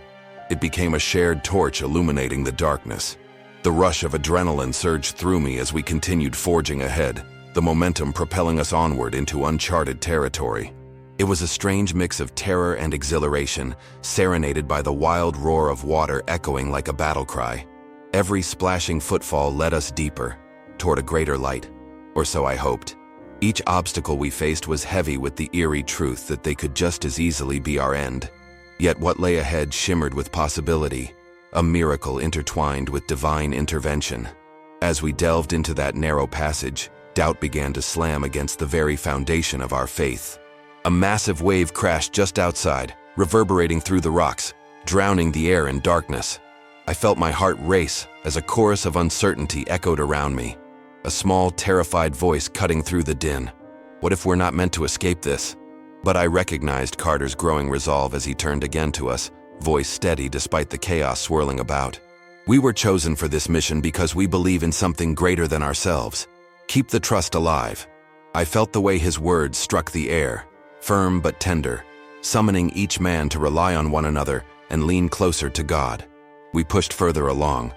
It became a shared torch illuminating the darkness. The rush of adrenaline surged through me as we continued forging ahead, the momentum propelling us onward into uncharted territory. It was a strange mix of terror and exhilaration, serenaded by the wild roar of water echoing like a battle cry. Every splashing footfall led us deeper, toward a greater light, or so I hoped. Each obstacle we faced was heavy with the eerie truth that they could just as easily be our end. Yet what lay ahead shimmered with possibility, a miracle intertwined with divine intervention. As we delved into that narrow passage, doubt began to slam against the very foundation of our faith. A massive wave crashed just outside, reverberating through the rocks, drowning the air in darkness. I felt my heart race as a chorus of uncertainty echoed around me, a small, terrified voice cutting through the din. What if we're not meant to escape this? But I recognized Carter's growing resolve as he turned again to us, voice steady despite the chaos swirling about. "We were chosen for this mission because we believe in something greater than ourselves. Keep the trust alive." I felt the way his words struck the air, firm but tender, summoning each man to rely on one another and lean closer to God. We pushed further along.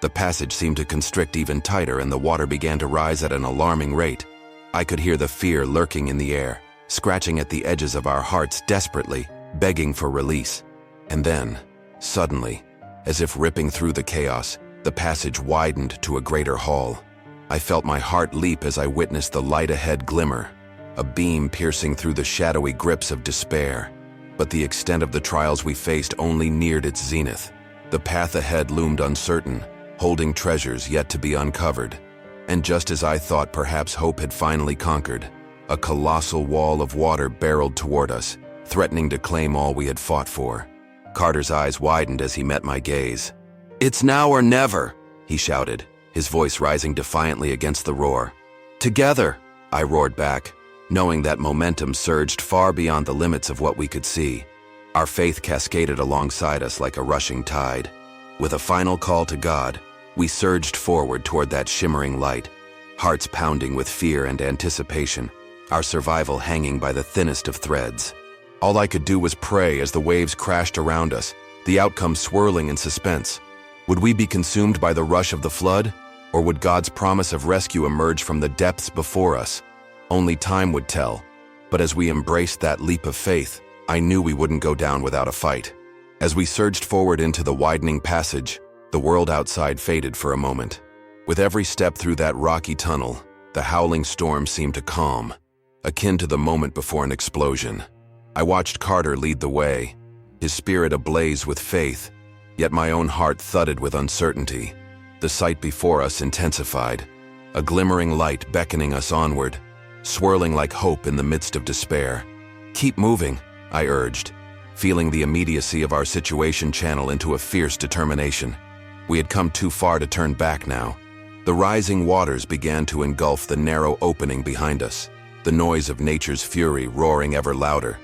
The passage seemed to constrict even tighter and the water began to rise at an alarming rate. I could hear the fear lurking in the air, scratching at the edges of our hearts desperately, begging for release. And then, suddenly, As if ripping through the chaos, the passage widened to a greater hall. I felt my heart leap as I witnessed the light ahead glimmer, a beam piercing through the shadowy grips of despair. But the extent of the trials we faced only neared its zenith. The path ahead loomed uncertain, holding treasures yet to be uncovered. And just as I thought perhaps hope had finally conquered, a colossal wall of water barreled toward us, threatening to claim all we had fought for. Carter's eyes widened as he met my gaze. "It's now or never," he shouted, his voice rising defiantly against the roar. "Together," I roared back, knowing that momentum surged far beyond the limits of what we could see. Our faith cascaded alongside us like a rushing tide. With a final call to God, we surged forward toward that shimmering light, hearts pounding with fear and anticipation, our survival hanging by the thinnest of threads. All I could do was pray as the waves crashed around us, the outcome swirling in suspense. Would we be consumed by the rush of the flood, or would God's promise of rescue emerge from the depths before us? Only time would tell, but as we embraced that leap of faith, I knew we wouldn't go down without a fight. As we surged forward into the widening passage, the world outside faded for a moment. With every step through that rocky tunnel, the howling storm seemed to calm, akin to the moment before an explosion. I watched Carter lead the way, his spirit ablaze with faith, yet my own heart thudded with uncertainty. The sight before us intensified, a glimmering light beckoning us onward, swirling like hope in the midst of despair. "Keep moving," I urged, feeling the immediacy of our situation channel into a fierce determination. We had come too far to turn back now. The rising waters began to engulf the narrow opening behind us, the noise of nature's fury roaring ever louder.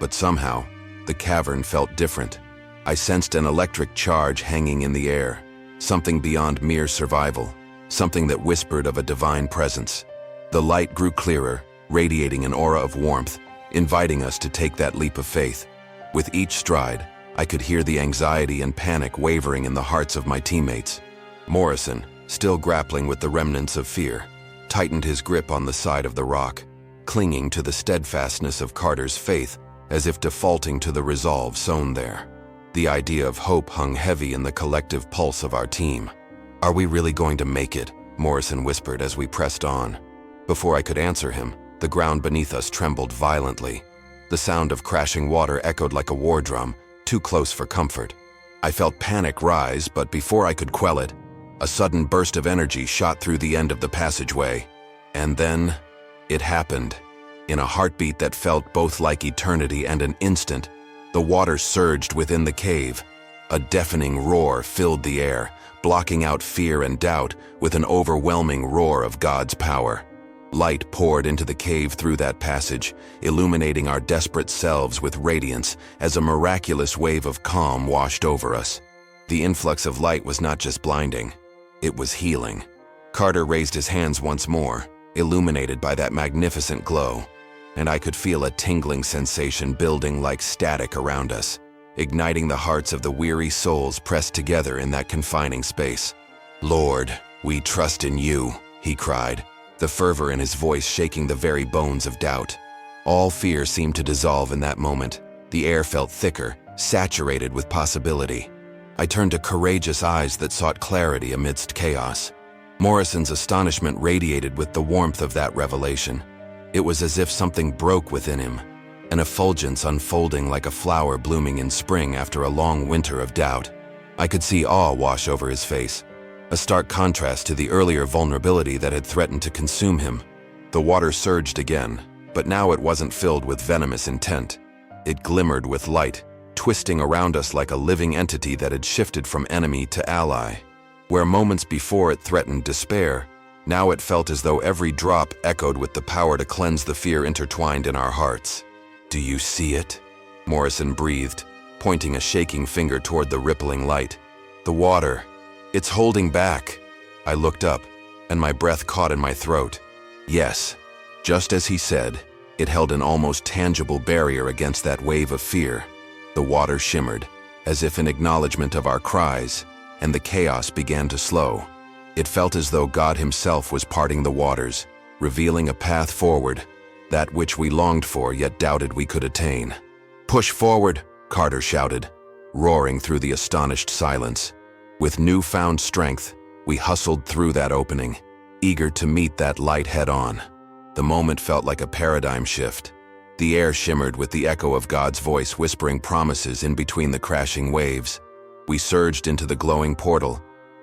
But somehow, the cavern felt different. I sensed an electric charge hanging in the air, something beyond mere survival, something that whispered of a divine presence. The light grew clearer, radiating an aura of warmth, inviting us to take that leap of faith. With each stride, I could hear the anxiety and panic wavering in the hearts of my teammates. Morrison, still grappling with the remnants of fear, tightened his grip on the side of the rock, clinging to the steadfastness of Carter's faith as if defaulting to the resolve sown there. The idea of hope hung heavy in the collective pulse of our team. "Are we really going to make it?" Morrison whispered as we pressed on. Before I could answer him, the ground beneath us trembled violently. The sound of crashing water echoed like a war drum, too close for comfort. I felt panic rise, but before I could quell it, a sudden burst of energy shot through the end of the passageway. And then, it happened. In a heartbeat that felt both like eternity and an instant, the water surged within the cave. A deafening roar filled the air, blocking out fear and doubt with an overwhelming roar of God's power. Light poured into the cave through that passage, illuminating our desperate selves with radiance as a miraculous wave of calm washed over us. The influx of light was not just blinding, it was healing. Carter raised his hands once more, illuminated by that magnificent glow, and I could feel a tingling sensation building like static around us, igniting the hearts of the weary souls pressed together in that confining space. "Lord, we trust in you," he cried, the fervor in his voice shaking the very bones of doubt. All fear seemed to dissolve in that moment. The air felt thicker, saturated with possibility. I turned to courageous eyes that sought clarity amidst chaos. Morrison's astonishment radiated with the warmth of that revelation. It was as if something broke within him, an effulgence unfolding like a flower blooming in spring after a long winter of doubt. I could see awe wash over his face, a stark contrast to the earlier vulnerability that had threatened to consume him. The water surged again, but now it wasn't filled with venomous intent. It glimmered with light, twisting around us like a living entity that had shifted from enemy to ally. Where moments before it threatened despair, now it felt as though every drop echoed with the power to cleanse the fear intertwined in our hearts. "Do you see it?" Morrison breathed, pointing a shaking finger toward the rippling light. "The water. It's holding back." I looked up, and my breath caught in my throat. Yes, just as he said, it held an almost tangible barrier against that wave of fear. The water shimmered, as if in acknowledgement of our cries, and the chaos began to slow. It felt as though God himself was parting the waters, revealing a path forward, that which we longed for yet doubted we could attain. "Push forward," Carter shouted. roaring through the astonished silence. With newfound strength, we hustled through that opening, eager to meet that light head-on. The moment felt like a paradigm shift. The air shimmered with the echo of God's voice whispering promises in between the crashing waves. We surged into the glowing portal,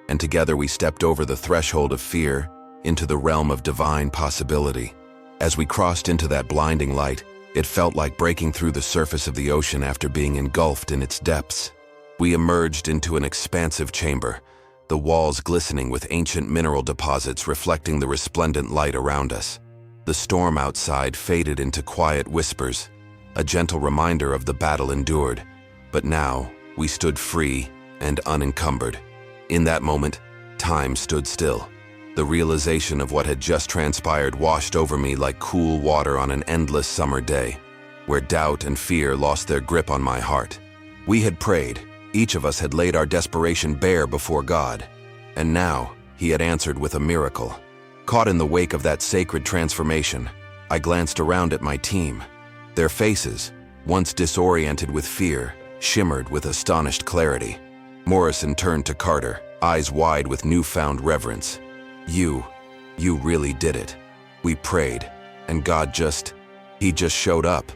and together we stepped over the threshold of fear into the realm of divine possibility. As we crossed into that blinding light, it felt like breaking through the surface of the ocean after being engulfed in its depths. We emerged into an expansive chamber, the walls glistening with ancient mineral deposits reflecting the resplendent light around us. The storm outside faded into quiet whispers, a gentle reminder of the battle endured. But now, we stood free and unencumbered. In that moment, time stood still. The realization of what had just transpired washed over me like cool water on an endless summer day, where doubt and fear lost their grip on my heart. We had prayed, each of us had laid our desperation bare before God, and now He had answered with a miracle. Caught in the wake of that sacred transformation, I glanced around at my team. Their faces, once disoriented with fear, shimmered with astonished clarity. Morrison turned to Carter, eyes wide with newfound reverence. You really did it. We prayed, and God He just showed up."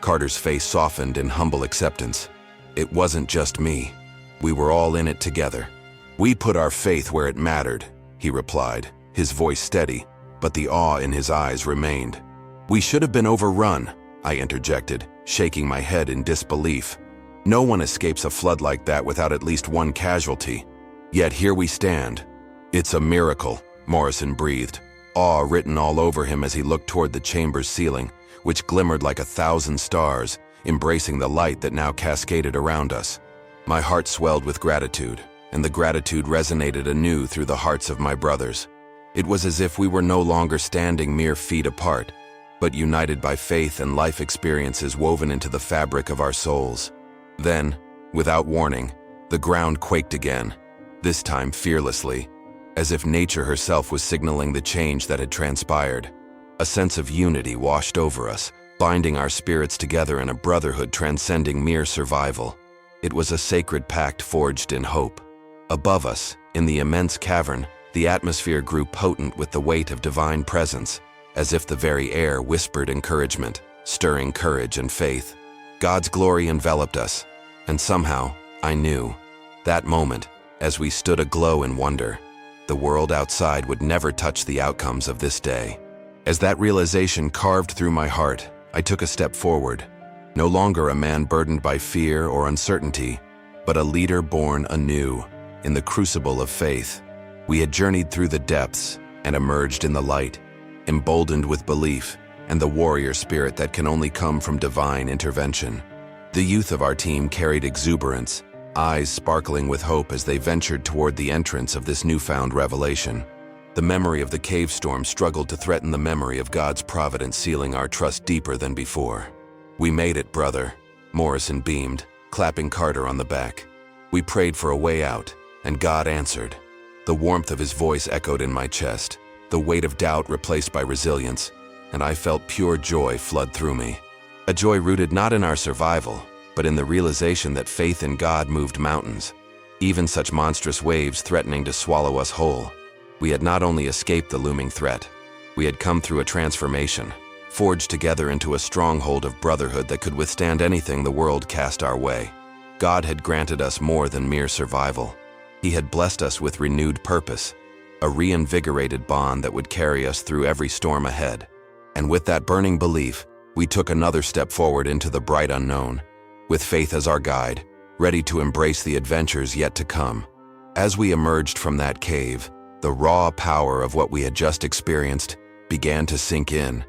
Carter's face softened in humble acceptance. "It wasn't just me. We were all in it together. We put our faith where it mattered," he replied, his voice steady, but the awe in his eyes remained. "We should have been overrun," I interjected, shaking my head in disbelief. "No one escapes a flood like that without at least one casualty. Yet here we stand." "It's a miracle," Morrison breathed, awe written all over him as he looked toward the chamber's ceiling, which glimmered like 1,000 stars, embracing the light that now cascaded around us. My heart swelled with gratitude, and the gratitude resonated anew through the hearts of my brothers. It was as if we were no longer standing mere feet apart, but united by faith and life experiences woven into the fabric of our souls. Then, without warning, the ground quaked again, this time fearlessly, as if nature herself was signaling the change that had transpired. A sense of unity washed over us, binding our spirits together in a brotherhood transcending mere survival. It was a sacred pact forged in hope. Above us, in the immense cavern, the atmosphere grew potent with the weight of divine presence, as if the very air whispered encouragement, stirring courage and faith. God's glory enveloped us, and somehow, I knew, that moment, as we stood aglow in wonder, the world outside would never touch the outcomes of this day. As that realization carved through my heart, I took a step forward, no longer a man burdened by fear or uncertainty, but a leader born anew in the crucible of faith. We had journeyed through the depths and emerged in the light, emboldened with belief and the warrior spirit that can only come from divine intervention. The youth of our team carried exuberance, eyes sparkling with hope as they ventured toward the entrance of this newfound revelation. The memory of the cave storm struggled to threaten the memory of God's providence, sealing our trust deeper than before. "We made it, brother," Morrison beamed, clapping Carter on the back. "We prayed for a way out, and God answered." The warmth of his voice echoed in my chest, the weight of doubt replaced by resilience, and I felt pure joy flood through me. A joy rooted not in our survival, but in the realization that faith in God moved mountains, even such monstrous waves threatening to swallow us whole. We had not only escaped the looming threat, we had come through a transformation, forged together into a stronghold of brotherhood that could withstand anything the world cast our way. God had granted us more than mere survival. He had blessed us with renewed purpose, a reinvigorated bond that would carry us through every storm ahead. And with that burning belief, we took another step forward into the bright unknown, with faith as our guide, ready to embrace the adventures yet to come. As we emerged from that cave, the raw power of what we had just experienced began to sink in.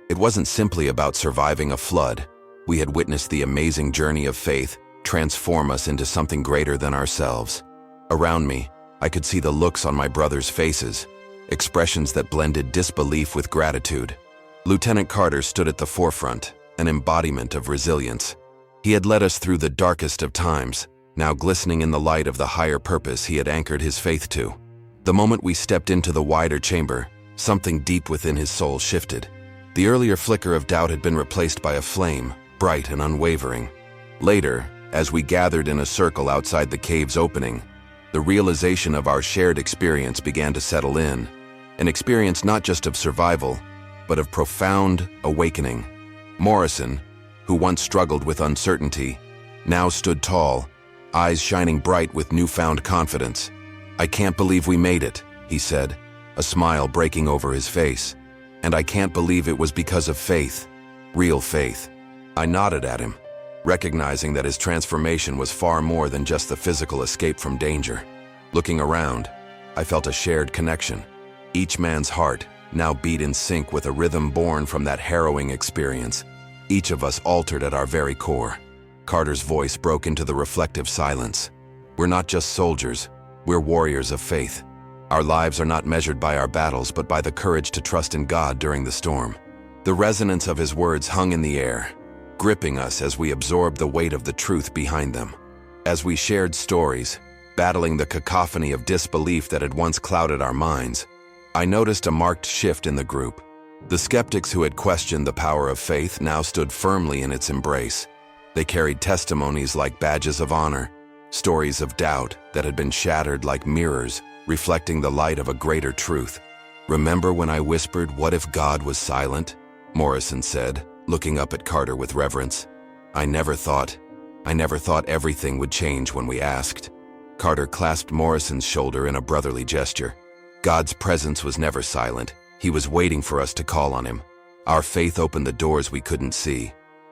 It wasn't simply about surviving a flood. We had witnessed the amazing journey of faith transform us into something greater than ourselves. Around me, I could see the looks on my brothers' faces, expressions that blended disbelief with gratitude. Lieutenant Carter stood at the forefront, an embodiment of resilience. He had led us through the darkest of times, now glistening in the light of the higher purpose he had anchored his faith to. The moment we stepped into the wider chamber, something deep within his soul shifted. The earlier flicker of doubt had been replaced by a flame, bright and unwavering. Later, As we gathered in a circle outside the cave's opening, the realization of our shared experience began to settle in, an experience not just of survival, but of profound awakening. Morrison, who once struggled with uncertainty, now stood tall, eyes shining bright with newfound confidence. "I can't believe we made it," he said, a smile breaking over his face. "And I can't believe it was because of faith, real faith." I nodded at him, recognizing that his transformation was far more than just the physical escape from danger. Looking around, I felt a shared connection. Each man's heart now beat in sync with a rhythm born from that harrowing experience, each of us altered at our very core. Carter's voice broke into the reflective silence. "We're not just soldiers, we're warriors of faith. Our lives are not measured by our battles, but by the courage to trust in God during the storm." The resonance of his words hung in the air, gripping us as we absorbed the weight of the truth behind them. As we shared stories, battling the cacophony of disbelief that had once clouded our minds, I noticed a marked shift in the group. The skeptics who had questioned the power of faith now stood firmly in its embrace. They carried testimonies like badges of honor, stories of doubt that had been shattered like mirrors, reflecting the light of a greater truth. "Remember when I whispered, 'What if God was silent?'" Morrison said, looking up at Carter with reverence. I never thought everything would change when we asked." Carter clasped Morrison's shoulder in a brotherly gesture. God's presence was never silent. He was waiting for us to call on him. Our faith opened the doors we couldn't see.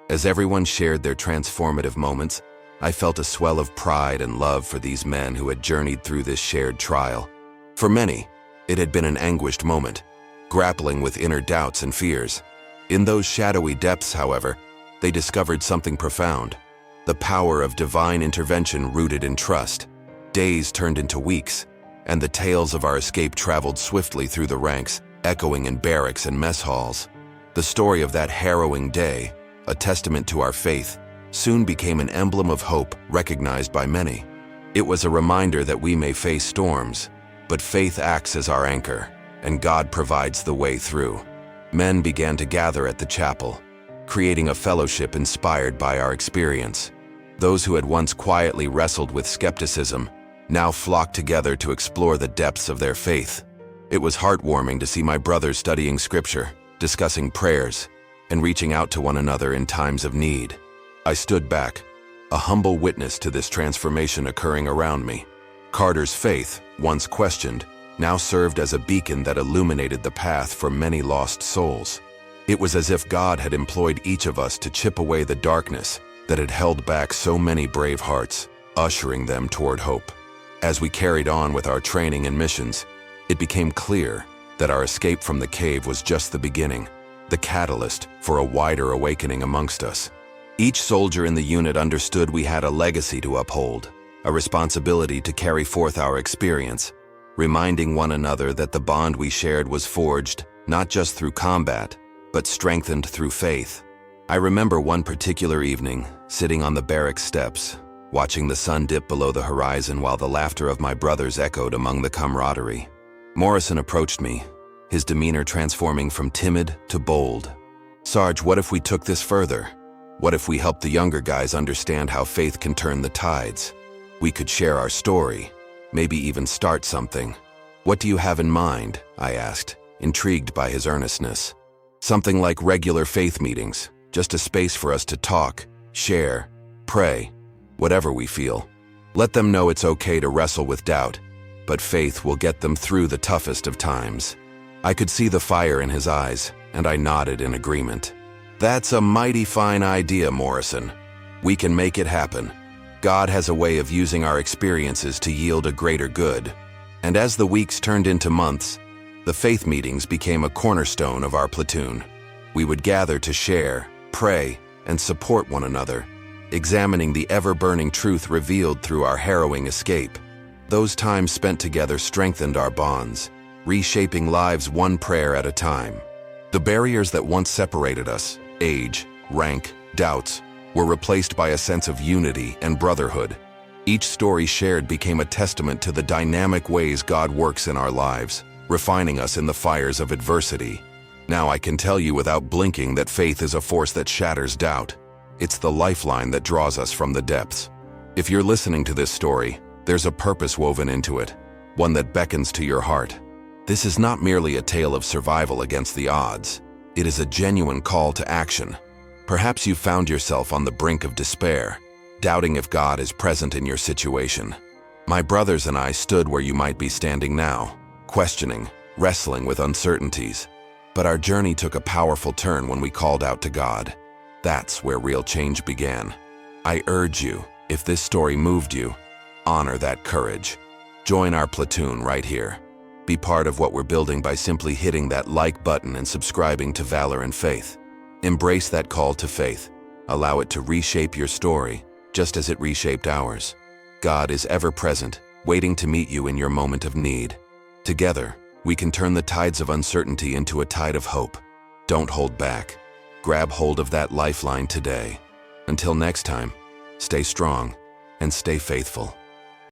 As everyone shared their transformative moments, I felt a swell of pride and love for these men who had journeyed through this shared trial. For many, it had been an anguished moment, grappling with inner doubts and fears. In those shadowy depths, however, they discovered something profound: the power of divine intervention rooted in trust. Days turned into weeks, and the tales of our escape traveled swiftly through the ranks, echoing in barracks and mess halls. The story of that harrowing day, a testament to our faith, soon became an emblem of hope recognized by many. It was a reminder that we may face storms, but faith acts as our anchor, and God provides the way through. Men began to gather at the chapel, creating a fellowship inspired by our experience. Those who had once quietly wrestled with skepticism now flocked together to explore the depths of their faith. It was heartwarming to see my brothers studying scripture, discussing prayers, and reaching out to one another in times of need. I stood back, a humble witness to this transformation occurring around me. Carter's faith, once questioned, now served as a beacon that illuminated the path for many lost souls. It was as if God had employed each of us to chip away the darkness that had held back so many brave hearts, ushering them toward hope. As we carried on with our training and missions, it became clear that our escape from the cave was just the beginning, the catalyst for a wider awakening amongst us. Each soldier in the unit understood we had a legacy to uphold, a responsibility to carry forth our experience, reminding one another that the bond we shared was forged not just through combat, but strengthened through faith. I remember one particular evening, sitting on the barracks steps, watching the sun dip below the horizon while the laughter of my brothers echoed among the camaraderie. Morrison approached me, his demeanor transforming from timid to bold. "Sarge, what if we took this further? What if we helped the younger guys understand how faith can turn the tides? We could share our story, maybe even start something." "What do you have in mind?" I asked, intrigued by his earnestness. "Something like regular faith meetings, just a space for us to talk, share, pray, whatever we feel. Let them know it's okay to wrestle with doubt, but faith will get them through the toughest of times." I could see the fire in his eyes, and I nodded in agreement. "That's a mighty fine idea, Morrison. We can make it happen. God has a way of using our experiences to yield a greater good." And as the weeks turned into months, the faith meetings became a cornerstone of our platoon. We would gather to share, pray, and support one another, examining the ever-burning truth revealed through our harrowing escape. Those times spent together strengthened our bonds, reshaping lives one prayer at a time. The barriers that once separated us, age, rank, doubts, were replaced by a sense of unity and brotherhood. Each story shared became a testament to the dynamic ways God works in our lives, refining us in the fires of adversity. Now I can tell you without blinking that faith is a force that shatters doubt. It's the lifeline that draws us from the depths. If you're listening to this story, there's a purpose woven into it, one that beckons to your heart. This is not merely a tale of survival against the odds. It is a genuine call to action. Perhaps you found yourself on the brink of despair, doubting if God is present in your situation. My brothers and I stood where you might be standing now, questioning, wrestling with uncertainties. But our journey took a powerful turn when we called out to God. That's where real change began. I urge you, if this story moved you, honor that courage. Join our platoon right here. Be part of what we're building by simply hitting that like button and subscribing to Valor and Faith. Embrace that call to faith. Allow it to reshape your story, just as it reshaped ours. God is ever present, waiting to meet you in your moment of need. Together, we can turn the tides of uncertainty into a tide of hope. Don't hold back. Grab hold of that lifeline today. Until next time, stay strong and stay faithful.